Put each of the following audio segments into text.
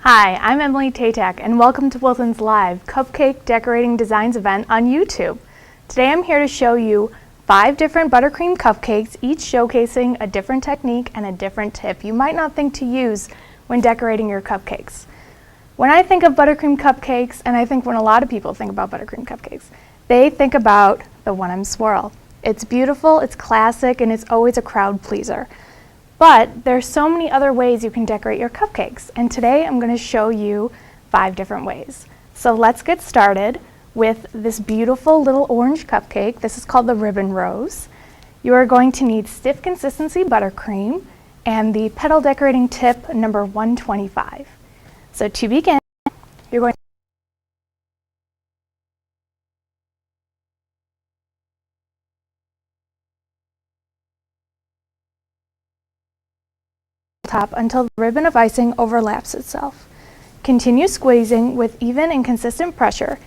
Hi, I'm Emily Tatak, and welcome to Wilton's Live Cupcake Decorating Designs event on YouTube. Today I'm here to show you 5 different buttercream cupcakes, each showcasing a different technique and a different tip you might not think to use when decorating your cupcakes. When I think of buttercream cupcakes, and I think when a lot of people think about buttercream cupcakes, they think about the one-arm swirl. It's beautiful, it's classic, and it's always a crowd pleaser. But there's so many other ways you can decorate your cupcakes, and today I'm going to show you 5 different ways. So let's get started with this beautiful little orange cupcake. This is called the Ribbon Rose. You are going to need stiff consistency buttercream and the petal decorating tip number 125. So to begin, you're going top until the ribbon of icing overlaps itself. Continue squeezing with even and consistent pressure.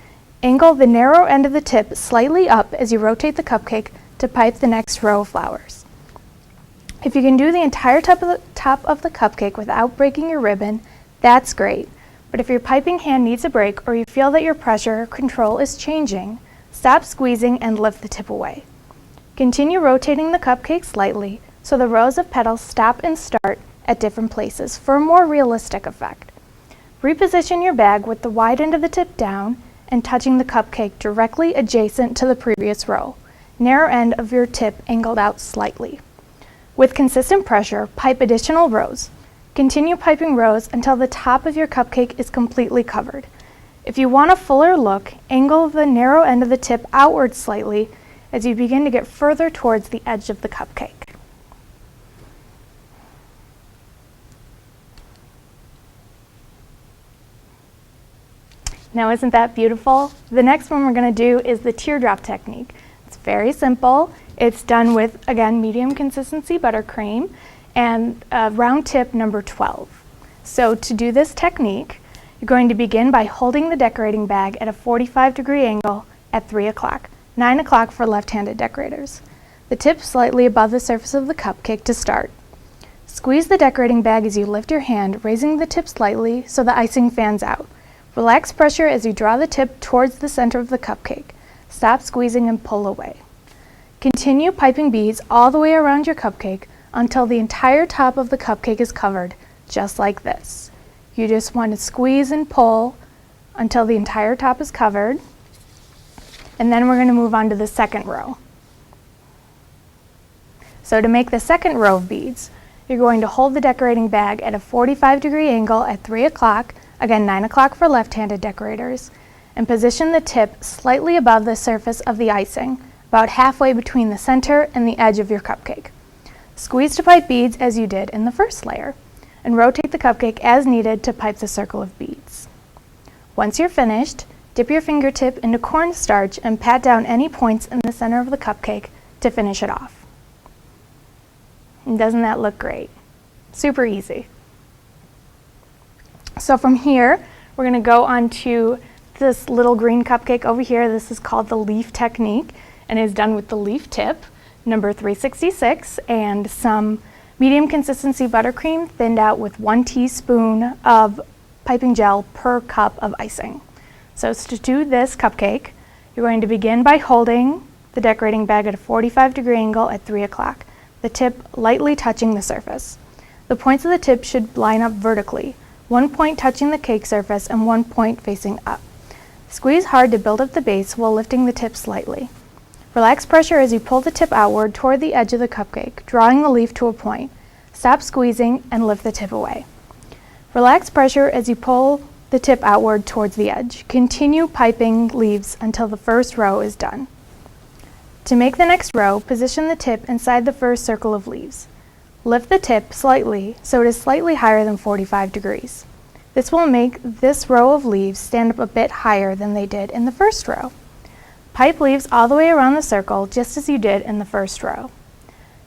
Angle the narrow end of the tip slightly up as you rotate the cupcake to pipe the next row of flowers. If you can do the entire top of the cupcake without breaking your ribbon, that's great. But if your piping hand needs a break or you feel that your pressure control is changing, stop squeezing and lift the tip away. Continue rotating the cupcake slightly so the rows of petals stop and start at different places for a more realistic effect. Reposition your bag with the wide end of the tip down and touching the cupcake directly adjacent to the previous row. Narrow end of your tip angled out slightly. With consistent pressure, pipe additional rows. Continue piping rows until the top of your cupcake is completely covered. If you want a fuller look, angle the narrow end of the tip outward slightly as you begin to get further towards the edge of the cupcake. Now isn't that beautiful? The next one we're going to do is the Teardrop Technique. It's very simple. It's done with, again, medium consistency buttercream and round tip number 12. So to do this technique, you're going to begin by holding the decorating bag at a 45-degree angle at 3 o'clock, 9 o'clock for left-handed decorators. The tip slightly above the surface of the cupcake to start. Squeeze the decorating bag as you lift your hand, raising the tip slightly so the icing fans out. Relax pressure as you draw the tip towards the center of the cupcake. Stop squeezing and pull away. Continue piping beads all the way around your cupcake until the entire top of the cupcake is covered, just like this. You just want to squeeze and pull until the entire top is covered. And then we're going to move on to the second row. So to make the second row of beads, you're going to hold the decorating bag at a 45-degree angle at 3 o'clock, again 9 o'clock for left-handed decorators, and position the tip slightly above the surface of the icing, about halfway between the center and the edge of your cupcake. Squeeze to pipe beads as you did in the first layer, and rotate the cupcake as needed to pipe the circle of beads. Once you're finished, dip your fingertip into cornstarch and pat down any points in the center of the cupcake to finish it off. And doesn't that look great? Super easy. So from here, we're going to go on to this little green cupcake over here. This is called the leaf technique and is done with the leaf tip, number 366, and some medium consistency buttercream thinned out with 1 teaspoon of piping gel per cup of icing. So to do this cupcake, you're going to begin by holding the decorating bag at a 45-degree angle at 3 o'clock, the tip lightly touching the surface. The points of the tip should line up vertically, 1 point touching the cake surface and 1 point facing up. Squeeze hard to build up the base while lifting the tip slightly. Relax pressure as you pull the tip outward toward the edge of the cupcake, drawing the leaf to a point. Stop squeezing and lift the tip away. Relax pressure as you pull the tip outward towards the edge. Continue piping leaves until the first row is done. To make the next row, position the tip inside the first circle of leaves. Lift the tip slightly so it is slightly higher than 45 degrees. This will make this row of leaves stand up a bit higher than they did in the first row. Pipe leaves all the way around the circle just as you did in the first row.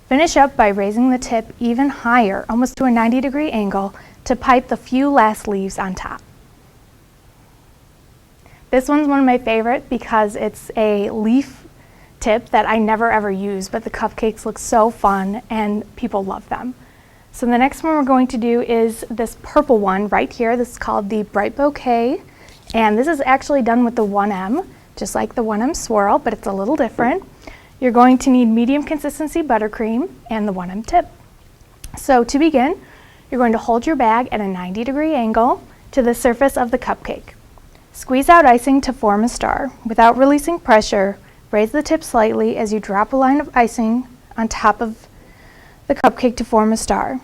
Finish up by raising the tip even higher, almost to a 90-degree angle, to pipe the few last leaves on top. This one's one of my favorite because it's a leaf tip that I never ever use, but the cupcakes look so fun and people love them. So the next one we're going to do is this purple one right here. This is called the Bright Bouquet, and this is actually done with the 1M, just like the 1M Swirl, but it's a little different. You're going to need medium consistency buttercream and the 1M tip. So to begin, you're going to hold your bag at a 90-degree angle to the surface of the cupcake. Squeeze out icing to form a star. Without releasing pressure, raise the tip slightly as you drop a line of icing on top of the cupcake to form a star.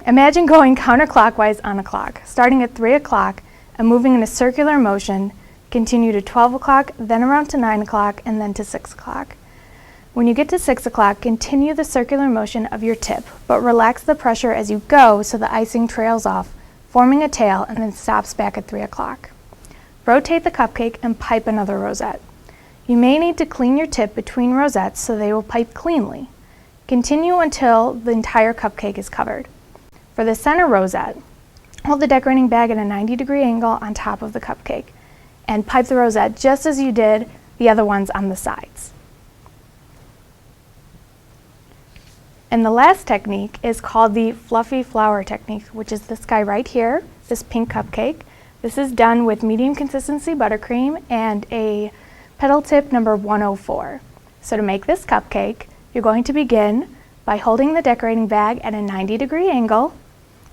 Imagine going counterclockwise on a clock, starting at 3 o'clock and moving in a circular motion. Continue to 12 o'clock, then around to 9 o'clock, and then to 6 o'clock. When you get to 6 o'clock, continue the circular motion of your tip, but relax the pressure as you go so the icing trails off, forming a tail, and then stops back at 3 o'clock. Rotate the cupcake and pipe another rosette. You may need to clean your tip between rosettes so they will pipe cleanly. Continue until the entire cupcake is covered. For the center rosette, hold the decorating bag at a 90-degree angle on top of the cupcake and pipe the rosette just as you did the other ones on the sides. And the last technique is called the Fluffy Flower Technique, which is this guy right here, this pink cupcake. This is done with medium consistency buttercream and a petal tip number 104. So to make this cupcake, you're going to begin by holding the decorating bag at a 90-degree angle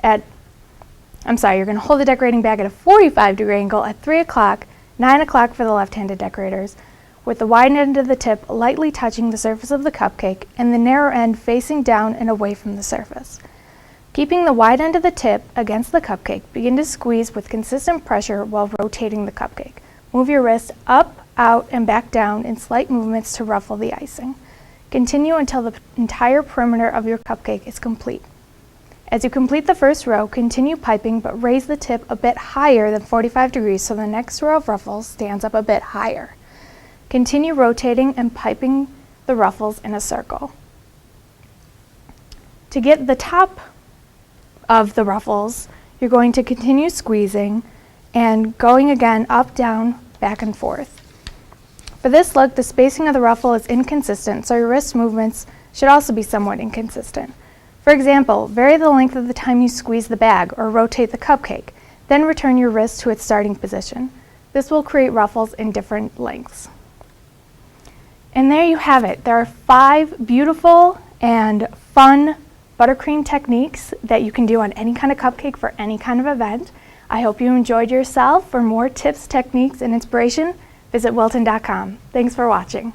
you're going to hold the decorating bag at a 45-degree angle at 3 o'clock, 9 o'clock for the left-handed decorators, with the wide end of the tip lightly touching the surface of the cupcake and the narrow end facing down and away from the surface. Keeping the wide end of the tip against the cupcake, begin to squeeze with consistent pressure while rotating the cupcake. Move your wrist up, out, and back down in slight movements to ruffle the icing. Continue until the entire perimeter of your cupcake is complete. As you complete the first row, continue piping but raise the tip a bit higher than 45 degrees so the next row of ruffles stands up a bit higher. Continue rotating and piping the ruffles in a circle. To get the top of the ruffles, you're going to continue squeezing and going again up, down, back and forth. For this look, the spacing of the ruffle is inconsistent, so your wrist movements should also be somewhat inconsistent. For example, vary the length of the time you squeeze the bag or rotate the cupcake, then return your wrist to its starting position. This will create ruffles in different lengths. And there you have it. There are 5 beautiful and fun buttercream techniques that you can do on any kind of cupcake for any kind of event. I hope you enjoyed yourself. For more tips, techniques, and inspiration, visit wilton.com. Thanks for watching.